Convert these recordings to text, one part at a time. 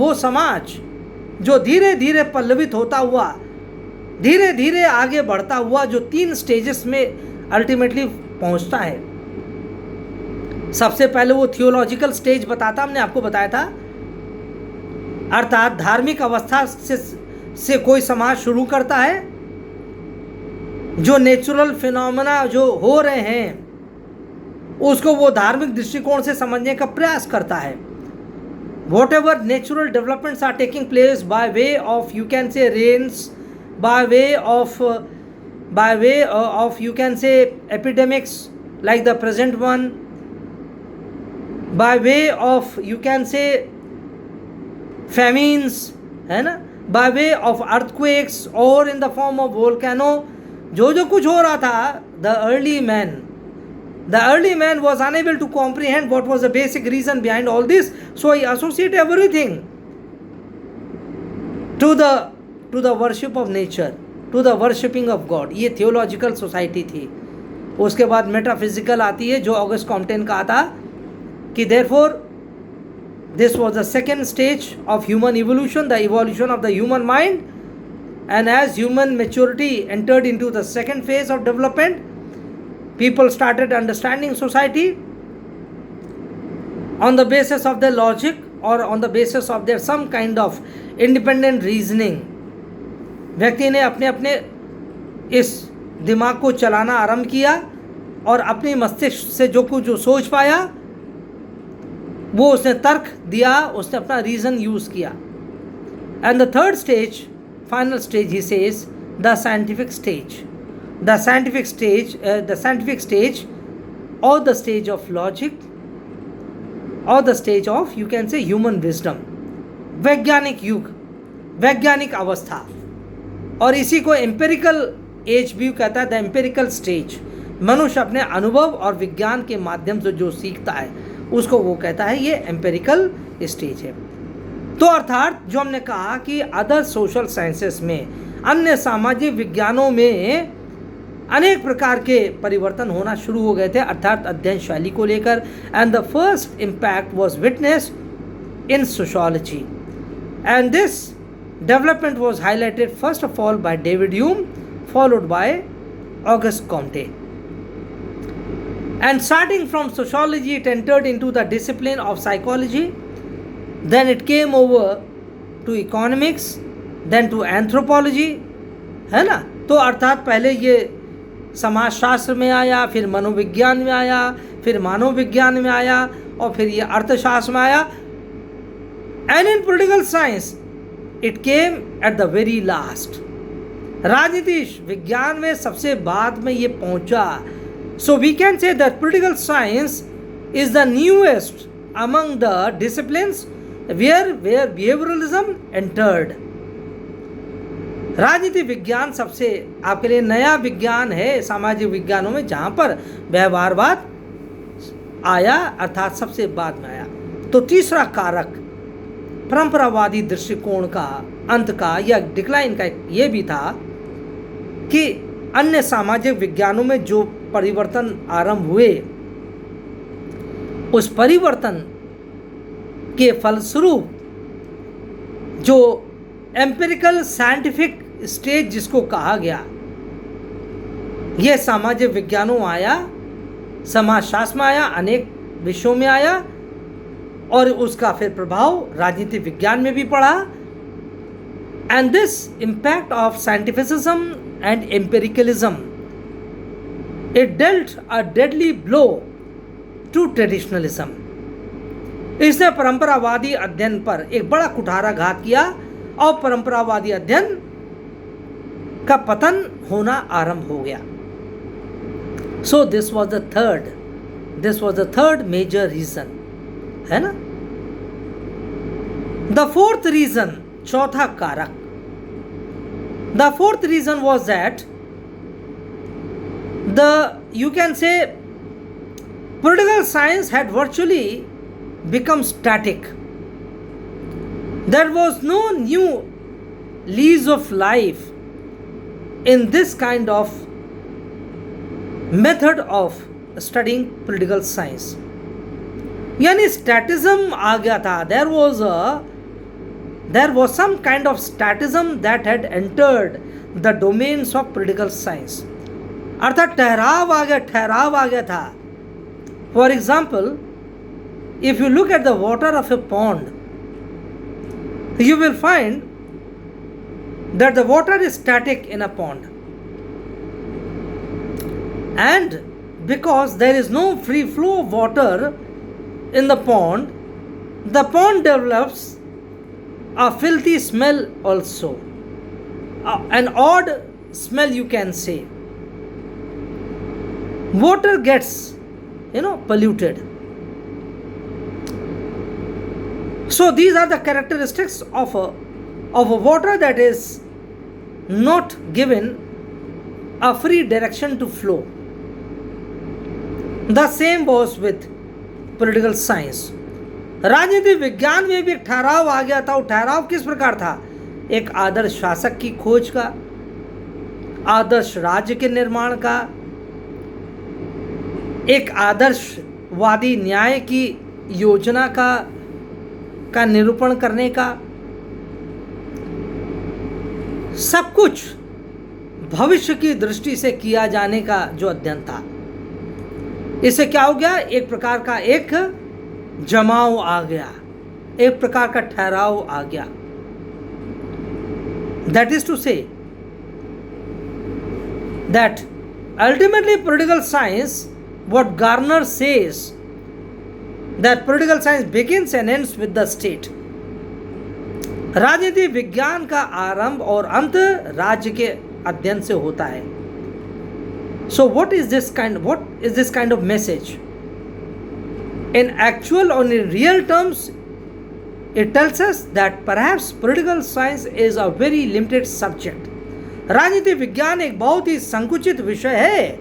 वो समाज जो धीरे धीरे पल्लवित होता हुआ, धीरे धीरे आगे बढ़ता हुआ, जो 3 स्टेजेस में अल्टीमेटली पहुंचता है। सबसे पहले वो थियोलॉजिकल स्टेज बताता, हमने आपको बताया था, अर्थात धार्मिक अवस्था से कोई समाज शुरू करता है, जो नेचुरल फिनोमेना जो हो रहे हैं उसको वो धार्मिक दृष्टिकोण से समझने का प्रयास करता है। Whatever natural developments are taking place by way of, you can say, rains, by way of you can say epidemics like the present one, by way of you can say famines, है ना, by way of earthquakes or in the form of volcano, जो कुछ हो रहा था, the early man was unable to comprehend what was the basic reason behind all this, so he associated everything to the worship of nature, to the worshipping of God. ये theological society थी। उसके बाद metaphysical आती है, जो August Compton का था कि therefore this was the second stage of human evolution, the evolution of the human mind, and as human maturity entered into the second phase of development, people started understanding society on the basis of their logic or on the basis of their some kind of independent reasoning. व्यक्ति ने अपने अपने इस दिमाग को चलाना आरंभ किया और अपनी मस्तिष्क से जो कुछ जो सोच पाया वो उसने तर्क दिया, उसने अपना रीजन यूज किया. And the third stage, final stage, he says the scientific stage. The scientific stage or the stage of logic or the stage of you can say human wisdom, वैज्ञानिक युग, वैज्ञानिक अवस्था. और इसी को एम्पेरिकल एज भी कहता है, द एम्पेरिकल स्टेज. मनुष्य अपने अनुभव और विज्ञान के माध्यम से जो सीखता है उसको वो कहता है ये एम्पेरिकल स्टेज है. तो अर्थात जो हमने कहा कि अदर सोशल साइंसेस में, अन्य सामाजिक विज्ञानों में अनेक प्रकार के परिवर्तन होना शुरू हो गए थे, अर्थात अध्ययन शैली को लेकर. And the first impact was witnessed in sociology and this development was highlighted first of all by David Hume, followed by August Comte. And starting from sociology, it entered into the discipline of psychology. Then it came over to economics, then to anthropology, है ना. तो अर्थात पहले ये समाजशास्त्र में आया, फिर मनोविज्ञान में आया, फिर मानव विज्ञान में आया और फिर ये अर्थशास्त्र में आया. And in political science it came at the very last. राजनीति विज्ञान में सबसे बाद में ये पहुंचा. So we can say that political science is the newest among the disciplines where behavioralism entered. राजनीति विज्ञान सबसे आपके लिए नया विज्ञान है सामाजिक विज्ञानों में, जहाँ पर व्यवहारवाद आया, अर्थात सबसे बाद में आया. तो तीसरा कारक परंपरावादी दृष्टिकोण का अंत का या डिक्लाइन का ये भी था कि अन्य सामाजिक विज्ञानों में जो परिवर्तन आरंभ हुए, उस परिवर्तन के फलस्वरूप जो एम्पिरिकल साइंटिफिक स्टेज जिसको कहा गया, यह सामाजिक विज्ञानों में आया, समाजशास्त्र में आया, अनेक विषयों में आया और उसका फिर प्रभाव राजनीतिक विज्ञान में भी पड़ा. And this impact of scientificism and empiricalism, it dealt a deadly blow to traditionalism. इसने परंपरावादी अध्ययन पर एक बड़ा कुठाराघात किया और परंपरावादी अध्ययन का पतन होना आरंभ हो गया. So this was the third major reason, है ना. The fourth reason, चौथा कारक, the fourth reason was that you can say political science had virtually become static. There was no new lease of life in this kind of method of studying political science. यानी स्टैटिज्म आ गया था. There was a there was some kind of statism that had entered the domains of political science. अर्थात ठहराव आ गया था. For example, if you look at the water of a pond, you will find that the water is static in a pond. And because there is no free flow of water in the pond develops a filthy smell also. An odd smell, you can say. Water gets, polluted. So these are the characteristics of a water that is not given a free direction to flow. The same was with political science. राजनीति विज्ञान में भी एक ठहराव आ गया था. वो ठहराव किस प्रकार था? एक आदर्श शासक की खोज का, आदर्श राज्य के निर्माण का, एक आदर्शवादी न्याय की योजना का निरूपण करने का. सब कुछ भविष्य की दृष्टि से किया जाने का जो अध्ययन था. इससे क्या हो गया? एक प्रकार का एक जमाव आ गया, एक प्रकार का ठहराव आ गया. That is to say that ultimately political science, what Garner says, that political science begins and ends with the state. राजनीति विज्ञान का आरंभ और अंत राज्य के अध्ययन से होता है. So what is this kind of message? In actual or in real terms, it tells us that perhaps political science is a very limited subject. राजनीति विज्ञान एक बहुत ही संकुचित विषय है.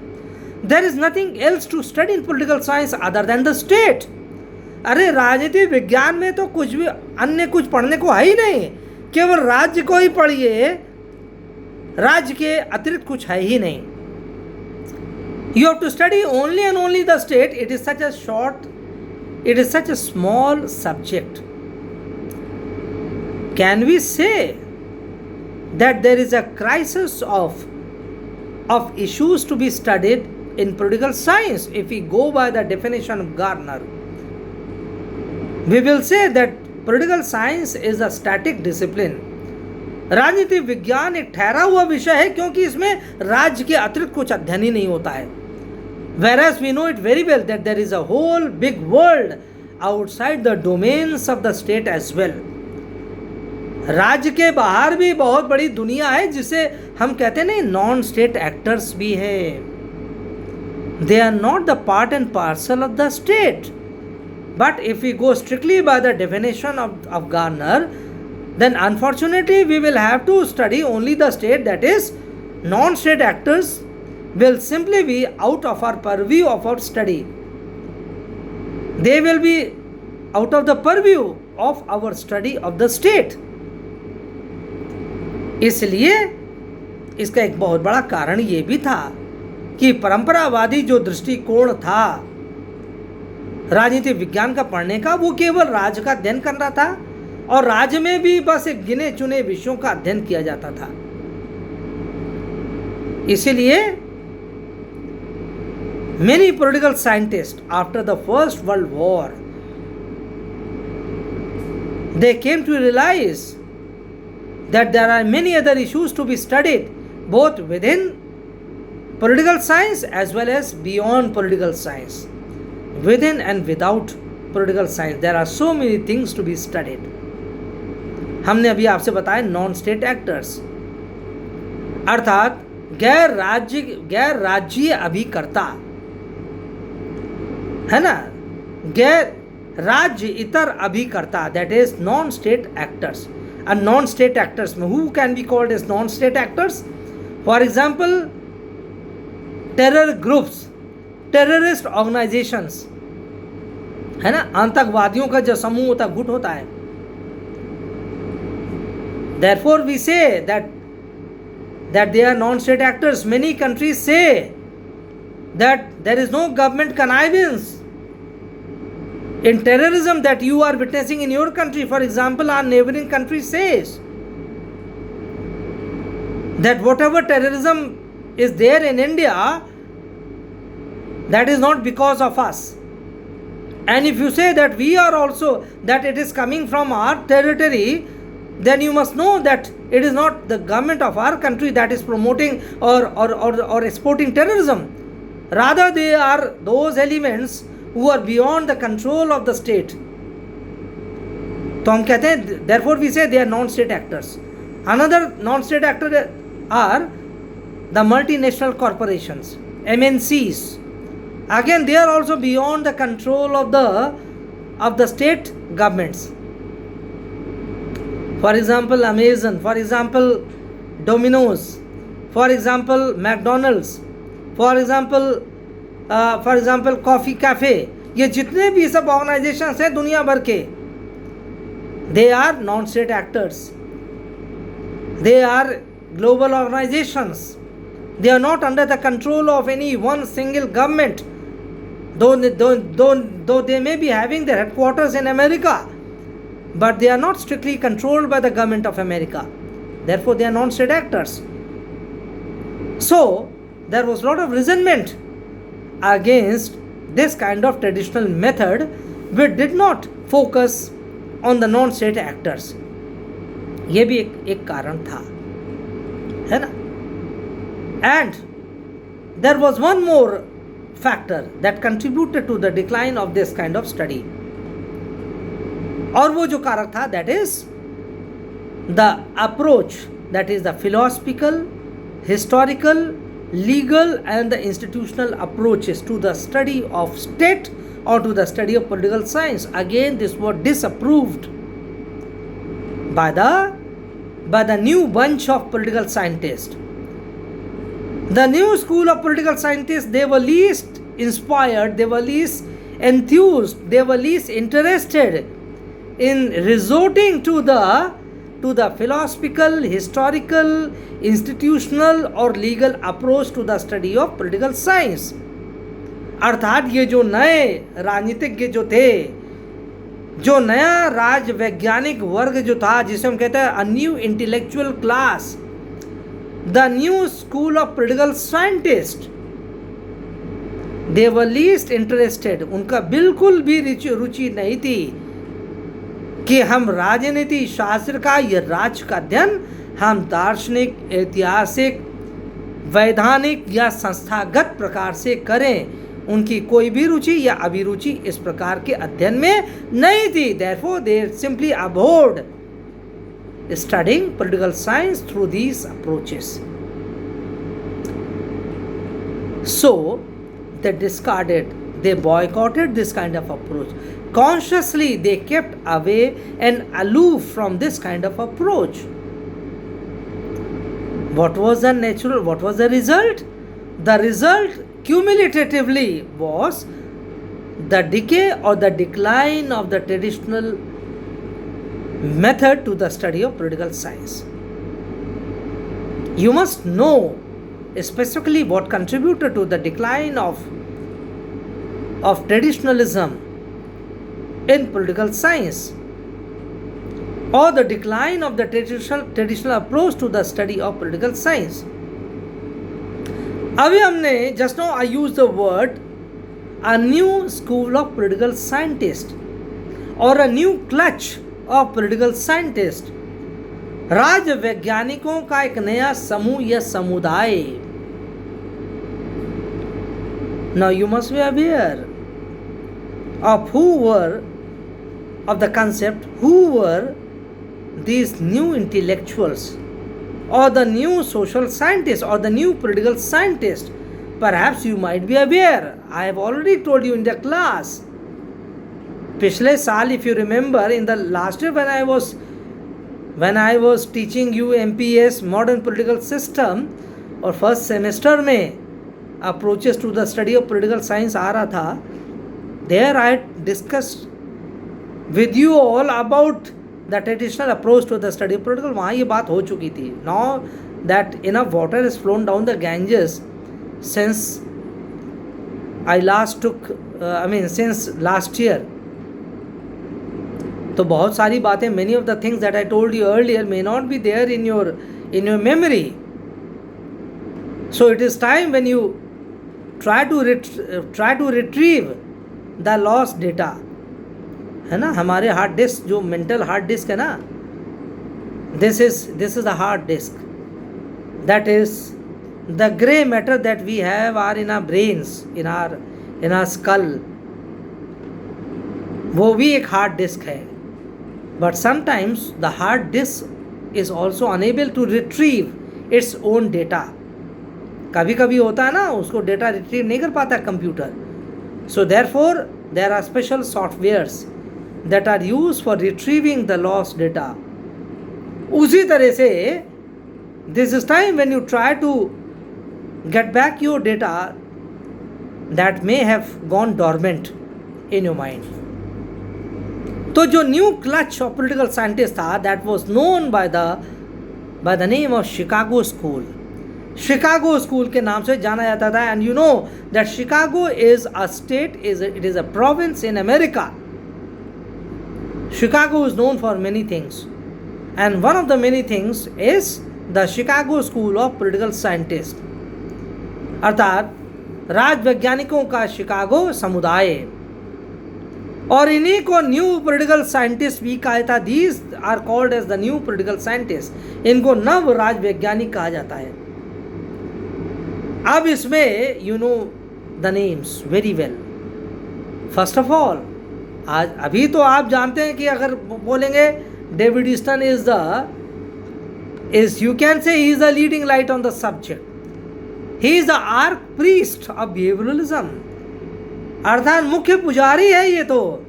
There is nothing else to study in political science other than the state. अरे राजनीति विज्ञान में तो कुछ भी अन्य कुछ पढ़ने को है ही नहीं, केवल राज्य को ही पढ़िए, राज्य के अतिरिक्त कुछ है ही नहीं. You have to study only and only the state. It is such a small subject. Can we say that there is a crisis of issues to be studied in political science? If we go by the definition of Garner, we will say that political science is a static discipline. राजनीति विज्ञान एक ठहरा हुआ विषय है क्योंकि इसमें राज्य के अतिरिक्त कुछ अध्ययन ही नहीं होता है. Whereas we know it very well that there is a whole big world outside the domains of the state as well. राज्य के बाहर भी बहुत बड़ी दुनिया है जिसे हम कहते नहीं, नॉन स्टेट एक्टर्स भी है. They are not the part and parcel of the state. But if we go strictly by the definition of Garner, then unfortunately we will have to study only the state. That is, non-state actors will simply be out of our purview of our study. They will be out of the purview of our study of the state. इसलिए इसका एक बहुत बड़ा कारण ये भी था कि परंपरावादी जो दृष्टिकोण था राजनीति विज्ञान का पढ़ने का, वो केवल राज्य का अध्ययन कर रहा था और राज्य में भी बस एक गिने चुने विषयों का अध्ययन किया जाता था. इसीलिए many political scientists after the First World War, they came to realize that there are many other issues to be studied both within political science as well as beyond political science. Within and without political science, there are so many things to be studied. हमने अभी आपसे बताया non state actors, अर्थात गैर राज्यीय अभिकर्ता, है ना, गैर राज्य इतर अभिकर्ता, that is non state actors. And non-state actors, who can be called as non-state actors? For example, terror groups, terrorist organizations, है ना, आतंकवादियों का जो समूह होता है, गुट होता है. Therefore we say that they are non-state actors. Many countries say that there is no government connivance in terrorism that you are witnessing in your country. For example, our neighboring country says that whatever terrorism is there in India, that is not because of us. And if you say that we are also, that it is coming from our territory, then you must know that it is not the government of our country that is promoting or exporting terrorism. Rather, they are those elements who are beyond the control of the state. तो हम कहते हैं, therefore we say they are non-state actors. Another non-state actor are the multinational corporations, MNCs. Again, they are also beyond the control of the state governments. For example, Amazon, for example, Domino's, for example, McDonald's, for example, Coffee Cafe. ये जितने भी सब organisations हैं दुनिया भर के, they are non-state actors. They are global organizations. They are not under the control of any one single government. Though they may be having their headquarters in America, but they are not strictly controlled by the government of America. Therefore, they are non-state actors. So, there was a lot of resentment against this kind of traditional method, which did not focus on the non-state actors. ये भी एक कारण था, है ना? And there was one more factor that contributed to the decline of this kind of study. और वो जो कारक था, that is the approach, that is the philosophical, historical, legal and the institutional approaches to the study of state or to the study of political science. Again, this was disapproved by the new bunch of political scientists. The new school of political scientists, they were least inspired, they were least enthused, they were least interested in resorting to the philosophical, historical, institutional or legal approach to the study of political science. अर्थात ये जो नए राजनीतिज्ञ जो थे, जो नया राज वैज्ञानिक वर्ग जो था, जिसे हम कहते हैं a new intellectual class, the new school of political scientist, they were least interested. उनका बिल्कुल भी रुचि नहीं थी कि हम राजनीति शास्त्र का या राज का अध्ययन हम दार्शनिक, ऐतिहासिक, वैधानिक या संस्थागत प्रकार से करें. उनकी कोई भी रुचि या अभिरुचि इस प्रकार के अध्ययन में नहीं थी. Therefore, they simply abhorred studying political science through these approaches. So, they discarded, they boycotted this kind of approach. Consciously, they kept away and aloof from this kind of approach. What was the result? The result cumulatively was the decay or the decline of the traditional method to the study of political science. You must know specifically what contributed to the decline of traditionalism in political science, or the decline of the traditional approach to the study of political science. अभी हमने just now I used the word a new school of political scientists or a new clutch of political scientists, राज वैज्ञानिकों का एक नया समूह या समुदाय. Now you must be aware of the concept who were these new intellectuals or the new social scientists or the new political scientists. Perhaps you might be aware. I have already told you in the class. पिछले साल, if you remember, in the last year when I was teaching you MPS modern political system और first semester में approaches to the study of political science आ रहा था, there I had discussed with you all about the traditional approach to the study of political. वहाँ ये बात हो चुकी थी. Now that enough water has flown down the Ganges since I last took, since last year, तो बहुत सारी बातें, many of the things that I told you earlier may not be there in your memory. So it is time when you try to retrieve the lost data, है ना. हमारे hard disk, जो mental hard disk है ना, this is the hard disk, that is the grey matter that we have or in our brains, in our skull. वो भी एक hard disk है. But sometimes the hard disk is also unable to retrieve its own data. कभी कभी होता है ना, उसको डेटा रिट्रीव नहीं कर पाता computer. So therefore there are special softwares that are used for retrieving the lost data. उसी तरह से this is time when you try to get back your data that may have gone dormant in your mind. तो जो new clutch of political scientist था, that was known by the name of Chicago school. Chicago school के नाम से जाना जाता था. And you know that Chicago is a state, it is a province in America. Chicago is known for many things, and one of the many things is the Chicago school of political scientist, अर्थात राजवैज्ञानिकों का Chicago समुदाय. और इन्हीं को new political scientist भी कहा जाता. These are called as the new political scientist. इनको नव राजवैज्ञानिक कहा जाता है. अब इसमें you know the names very well. First of all, आज अभी तो आप जानते हैं कि अगर बोलेंगे David Easton is you can say he is the leading light on the subject. He is the arch priest of behaviouralism, अर्थात मुख्य पुजारी है. ये तो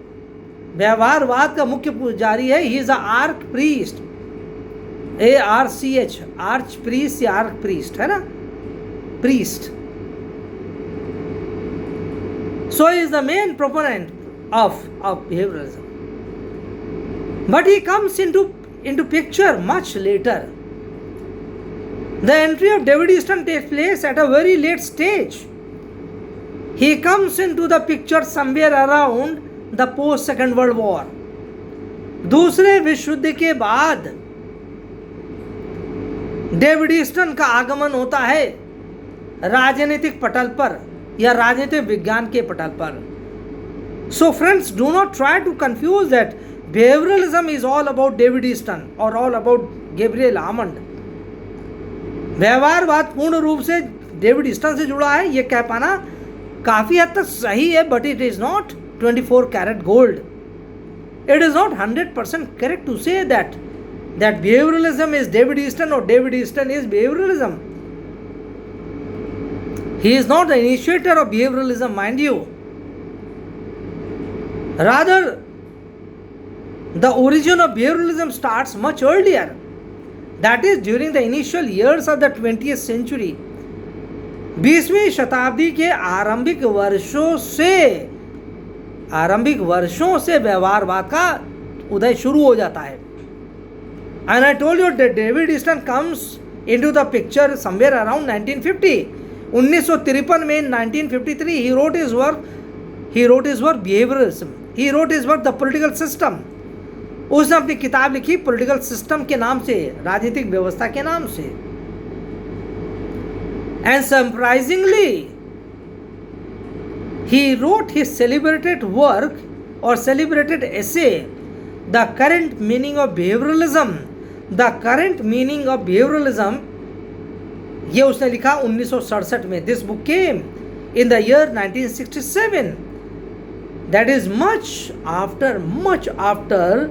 व्यवहारवाद का मुख्य पुजारी है. He is the arch priest, ARCH, arch priest या आर्क प्रीस्ट, है ना, priest. So he is the main proponent of behavioralism. But he comes into picture much later. The entry of David Easton takes place at a very late stage. He comes into the picture somewhere around the post Second World War. दूसरे विश्व युद्ध के बाद David Easton का आगमन होता है राजनीतिक पटल पर या राजनीतिक विज्ञान के पटल पर. So friends, do not try to confuse that behaviouralism is all about David Easton और ऑल अबाउट गैब्रिएल आमंड. व्यवहारवाद पूर्ण रूप से डेविड ईस्टन से जुड़ा है, यह कह पाना काफी हद तक सही है. But it is not 24 carat gold. It is not 100% correct to say that behaviouralism is David Easton और David Easton is behaviouralism. He is not the initiator of behavioralism, mind you. Rather, the origin of behavioralism starts much earlier. That is during the initial years of the 20th century. 20वीं शताब्दी के आरंभिक वर्षों से व्यवहारवाद का उदय शुरू हो जाता है. And I told you that David Easton comes into the picture somewhere around 1950. 1953 में, 1953 he wrote his work behavioralism. He wrote his work the political system. उसने अपनी किताब लिखी पॉलिटिकल सिस्टम के नाम से, राजनीतिक व्यवस्था के नाम से. And surprisingly he wrote his celebrated work or celebrated essay, The Current Meaning of Behavioralism. The Current Meaning of Behavioralism, ये उसने लिखा 1967 में. This book came in the year 1967. That is much after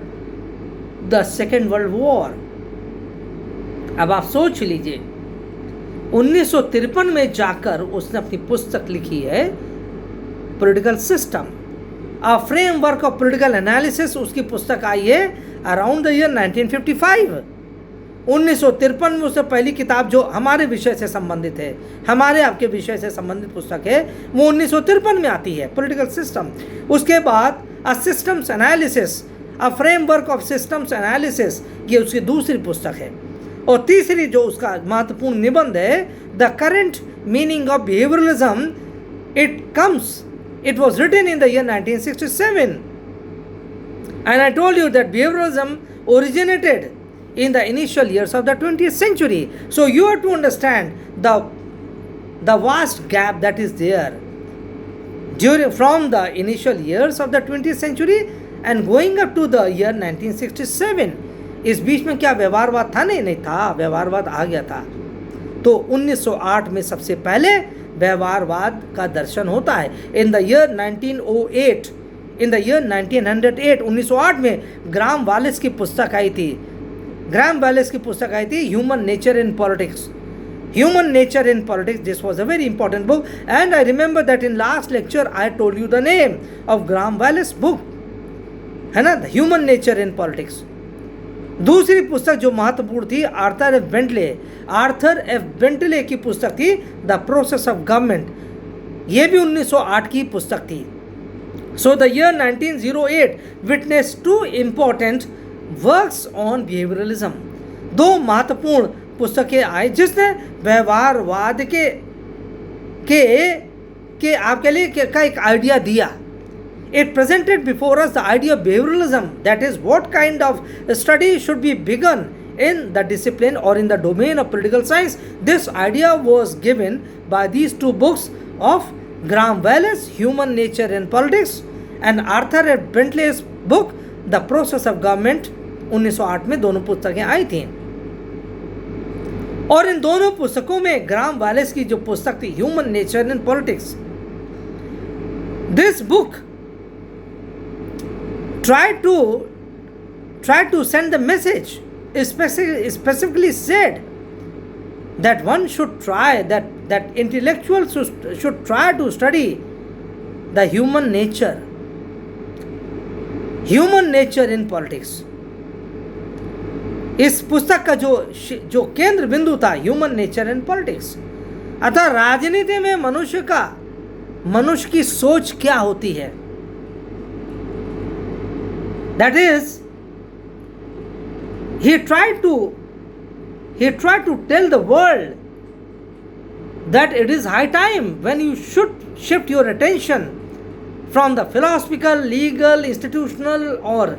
the second world war. अब आप सोच लीजिए, 1953 में जाकर उसने अपनी पुस्तक लिखी है political system, a framework of political analysis. उसकी पुस्तक आई है अराउंड द ईयर 1955. 1953 में उससे पहली किताब जो हमारे विषय से संबंधित है, हमारे आपके विषय से संबंधित पुस्तक है, वो 1953 में आती है, पॉलिटिकल सिस्टम. उसके बाद a systems analysis, a framework of systems analysis, ये उसकी दूसरी पुस्तक है. और तीसरी जो उसका महत्वपूर्ण निबंध है, the current meaning of behaviouralism, it was written in the year 1967. And I told you that behavioralism originated in the initial years of the 20th century. So you have to understand the vast gap that is there from the initial years of the 20th century and going up to the year 1967. इस बीच में क्या व्यवहारवाद था? नहीं था, व्यवहारवाद आ गया था। तो 1908 में सबसे पहले व्यवहारवाद का दर्शन होता है। इन the year 1908, in the year 1908, 1908 में ग्राम वालिस की पुस्तक आई थी। ग्राम वालिस की पुस्तक आई थी human nature in politics. Human Nature in Politics. This was a very important book, and I remember that in last lecture I told you the name of Graham Wallis book, है ना, The Human Nature in Politics. दूसरी पुस्तक जो महत्वपूर्ण थी Arthur F Bentley की पुस्तक थी द प्रोसेस ऑफ गवर्नमेंट। ये भी 1908 की पुस्तक थी। So the year 1908 witness two important works on behaviouralism. दो महत्वपूर्ण पुस्तकें आई जिसने व्यवहारवाद के आपके लिए का एक आइडिया दिया। It presented before us the idea of behavioralism, that is, what kind of study should be begun in the discipline or in the domain of political science. This idea was given by these two books of Graham Wallis, Human Nature and Politics, and Arthur F. Bentley's book, The Process of Government। 1908 में दोनों पुस्तकें आई थी और इन दोनों पुस्तकों में ग्राम Wallis की जो पुस्तक थी human nature in politics, this book try to send the message, specifically said that one should try, that intellectuals should try to study the human nature in politics. इस पुस्तक का जो केंद्र बिंदु था ह्यूमन नेचर एंड पॉलिटिक्स, अतः राजनीति में मनुष्य की सोच क्या होती है। That is, he tried to tell the world that it is high time when you should shift your attention from the philosophical, legal, institutional or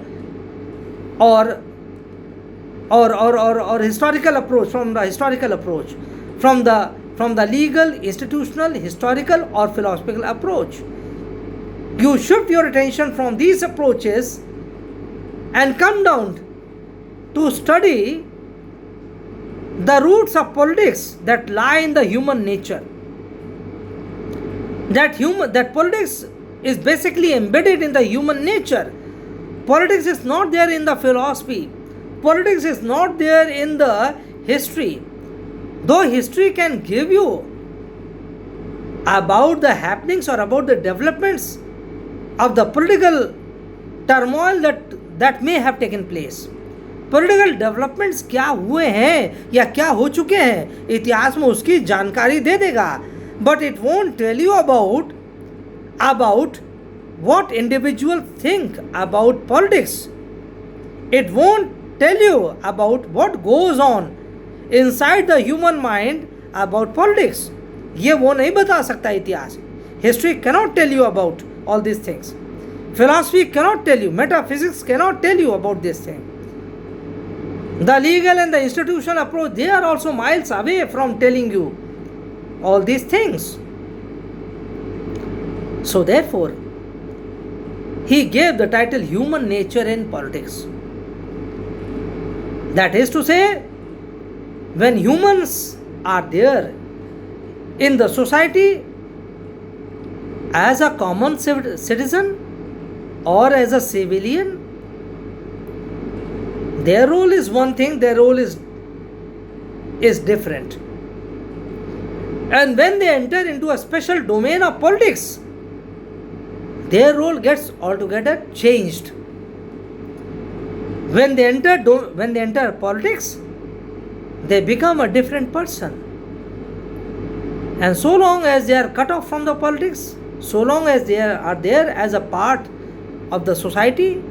historical approach, from the legal, institutional, historical or philosophical approach. You shift your attention from these approaches and come down to study the roots of politics that lie in the human nature. That politics is basically embedded in the human nature. Politics is not there in the philosophy. Politics is not there in the history. Though history can give you about the happenings or about the developments of the political turmoil that may have taken place. Political developments क्या हुए हैं या क्या हो चुके हैं इतिहास में उसकी जानकारी दे देगा, but it won't tell you about what individuals think about politics. It won't tell you about what goes on inside the human mind about politics. ये वो नहीं बता सकता इतिहास. History cannot tell you about all these things. Philosophy cannot tell you. Metaphysics cannot tell you about this thing. The legal and the institutional approach, they are also miles away from telling you all these things. So therefore, he gave the title Human Nature in Politics. That is to say, when humans are there in the society as a common citizen or as a civilian, their role is one thing, their role is different. And when they enter into a special domain of politics, their role gets altogether changed. When they enter politics, they become a different person. And so long as they are cut off from the politics, so long as they are there as a part of the society,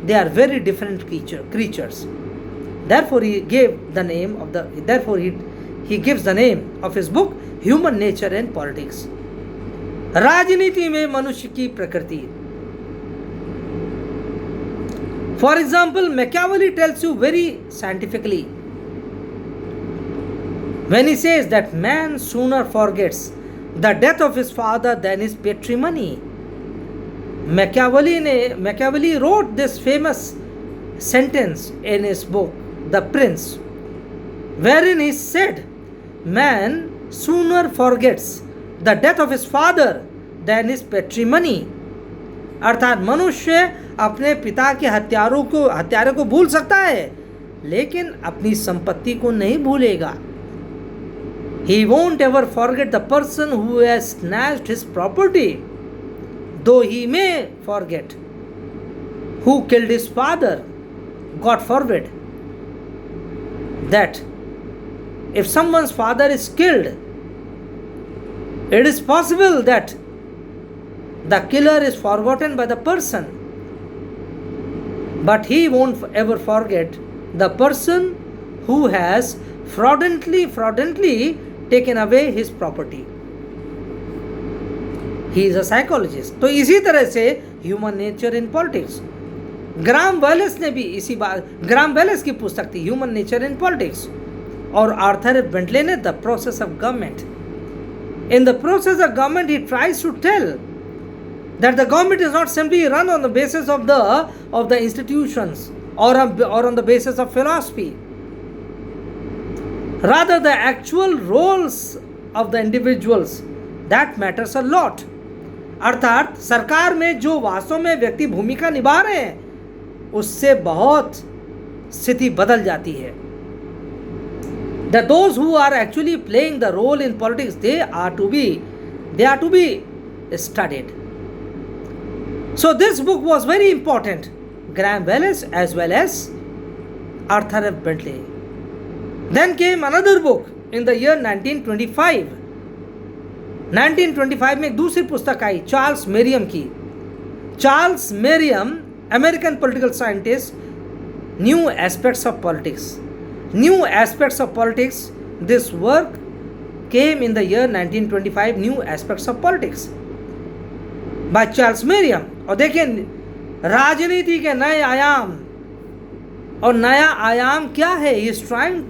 they are very different creatures. Therefore, he gives the name of his book Human Nature and Politics. राजनीति में मनुष्य की प्रकृति, For example, Machiavelli tells you very scientifically when he says that man sooner forgets the death of his father than his patrimony. Machiavelli wrote this famous sentence in his book, The Prince, wherein he said, man sooner forgets the death of his father than his patrimony. अर्थात मनुष्य अपने पिता के हत्यारे को भूल सकता है, लेकिन अपनी संपत्ति को नहीं भूलेगा. He won't ever forget the person who has snatched his property, though he may forget who killed his father. God forbid that if someone's father is killed, it is possible that the killer is forgotten by the person, but he won't ever forget the person who has fraudulently taken away his property. He is a psychologist. तो इसी तरह से human nature in politics, Graham Wallas ने भी इसी बात, Graham Wallas की पुस्तक थी ह्यूमन नेचर इन पॉलिटिक्स, और आर्थर बेंटले ने the process of government. In the process of government he tries to tell that the government is not simply run on the basis of the institutions or on the basis of philosophy. Rather, the actual roles of the individuals that matters a lot. अर्थात सरकार में जो वास्तव में व्यक्ति भूमिका निभा रहे हैं, उससे बहुत स्थिति बदल जाती है. That those who are actually playing the role in politics, they are to be studied. So this book was very important. Graham Wells as well as Arthur F. Bentley. Then came another book in the year 1925. 1925 में एक दूसरी पुस्तक आई Charles मेरियम की. Charles मेरियम, American political scientist, new aspects of politics. New aspects of politics, this work came in the year 1925, new aspects of politics bye Charles Merriam. और देखिए राजनीति के नए आयाम, और नया आयाम क्या है? He is trying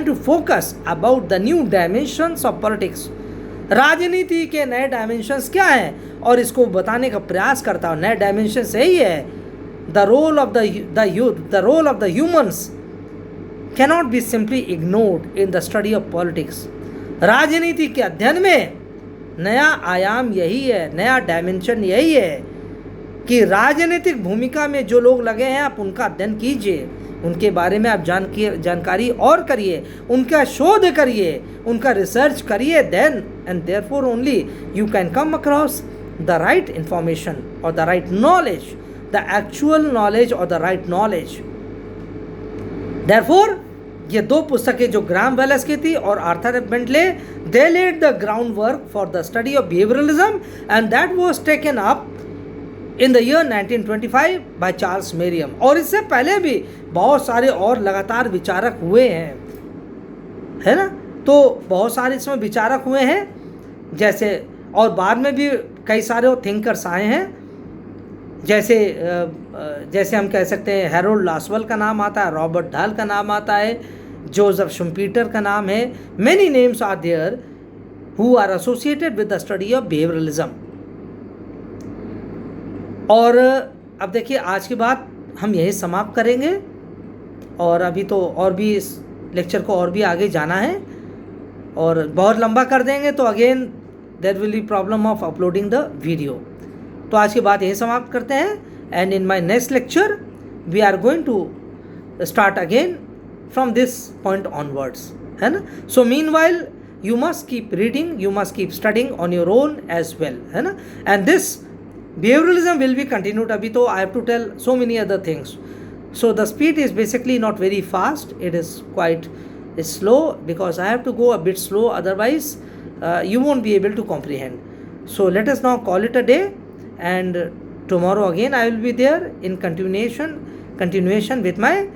to focus about the new dimensions of politics. राजनीति के नए डायमेंशंस क्या हैं, और इसको बताने का प्रयास करता हूँ. नए डायमेंशंस यही है, the role of the humans cannot be simply ignored in the study of politics. राजनीति के अध्ययन में नया आयाम यही है, नया डायमेंशन यही है कि राजनीतिक भूमिका में जो लोग लगे हैं, आप उनका अध्ययन कीजिए, उनके बारे में आप जानकारी और करिए, उनका शोध करिए, उनका रिसर्च करिए. Then and therefore only you can come across the right information और the right knowledge, the actual knowledge और द राइट नॉलेज. देयरफॉर ये दो पुस्तकें जो ग्राहम वेलेस की थी और Arthur F Bentley, they laid the ground work for the study of behaviouralism, and that was taken up in the year 1925 by Charles Merriam. और इससे पहले भी बहुत सारे और लगातार विचारक हुए हैं, है ना. तो बहुत सारे इसमें विचारक हुए हैं, जैसे और बाद में भी कई सारे थिंकर्स आए हैं, जैसे हम कह सकते हैं हैरोल्ड लासवेल का नाम आता है, रॉबर्ट डाल का नाम आता है, जोसेफ शुम्पीटर का नाम है. Many names are there who are associated with the study of behaviouralism. और अब देखिए आज की बात हम यही समाप्त करेंगे, और अभी तो और भी इस लेक्चर को और भी आगे जाना है, और बहुत लंबा कर देंगे तो again there will be problem of uploading the video. तो आज की बात यही समाप्त करते हैं, and in my next lecture we are going to start again from this point onwards, है ना. So meanwhile you must keep reading, you must keep studying on your own as well, है ना. And this behavioralism will be continued. अभी तो I have to tell so many other things. So the speed is basically not very fast. It is quite slow because I have to go a bit slow. Otherwise, you won't be able to comprehend. So let us now call it a day. And tomorrow again I will be there in continuation with my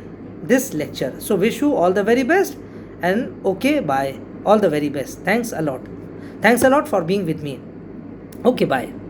this lecture. So wish you all the very best, and okay, bye. All the very best. Thanks a lot. Thanks a lot for being with me. Okay, bye.